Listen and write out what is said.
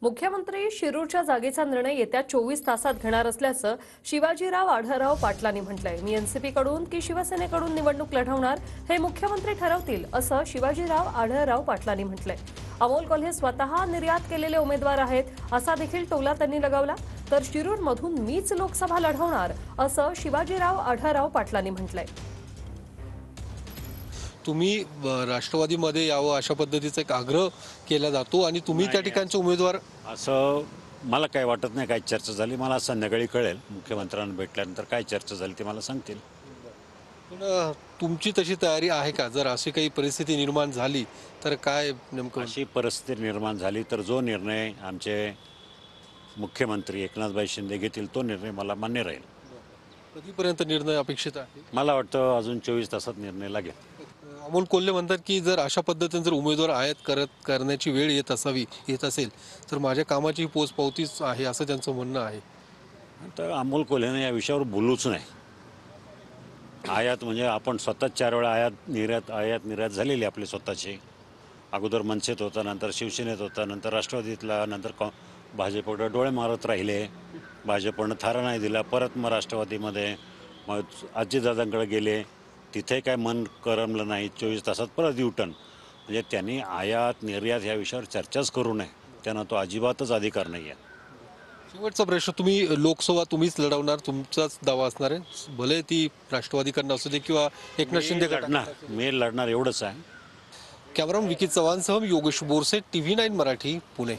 मुख्यमंत्री शिरूरच्या जागेचा निर्णय येत्या 24 तासात घेणार असल्याचं शिवाजीराव आढळराव पाटलांनी म्हटलंय। मी एनसीपीकडून की शिवसेनेकडून निवडणूक लढवणार हे मुख्यमंत्री ठरवतील असं शिवाजीराव आढळराव पाटलांनी म्हटलंय। अमोल कोल्हे स्वतः निर्यात केलेले उमेदवार आहेत असा देखील टोला त्यांनी लगावला। तर शिरूरमधून मीच लोकसभा लढवणार असं शिवाजीराव आढळराव पाटलांनी म्हटलंय। तुम्ही राष्ट्रवादीमध्ये यावं अशा पद्धतीचा एक आग्रह केला जातो आणि तुम्ही त्या ठिकाणचे उमेदवार असं मला काही वाटत नाही। काही चर्चा झाली, मला संध्याकाळी कळेल। मुख्यमंत्र्यांना भेटल्यानंतर काय चर्चा झाली ते मला सांगतील। पण तुमची तशी तयारी आहे का? जर अशी काही परिस्थिती निर्माण झाली तर काय नेमकं? अशी परिस्थिती निर्माण झाली तर जो निर्णय आमचे मुख्यमंत्री एकनाथभाई शिंदे घेतील तो निर्णय मला मान्य राहील। कधीपर्यंत निर्णय अपेक्षित आहे? मला वाटतं अजून 24 तासात निर्णय लागेल। अमोल कोल्हे म्हणतात की जर अशा पद्धतीने जर उमेदवार आयात करण्याची वेळ येत असेल तर माझ्या कामाची पोचपावतीच आहे असं त्यांचं म्हणणं आहे। तर अमोल कोल्हेने या विषयावर बोलूच नाही। आयात म्हणजे आपण स्वतःच 4 वेळा आयात निर्यात झालेली आपली स्वतःची। अगोदर मनसेत होता, नंतर शिवसेनेत होता, नंतर राष्ट्रवादीतला, नंतर भाजपकडे डोळे मारत राहिले। भाजपनं थारा नाही दिला, परत मग राष्ट्रवादीमध्ये, मग अजितदादांकडे गेले, तिथे काय मन करमलं नाही। 24 तासात परत युटर्न। म्हणजे त्यांनी आयात निर्यात ह्या विषयावर चर्चाच करू नये, त्यांना तो अजिबातच अधिकार नाही आहे। शेवटचा प्रश्न, तुम्ही लोकसभा तुम्हीच लढवणार, तुमचाच दावा असणार आहे, भले ती राष्ट्रवादीकडनं असू दे किंवा एकनाथ शिंदे मी लढणार एवढंच आहे। कॅमेरामन विकी चव्हाणसह योगेश बोरसे, TV9 मराठी, पुणे।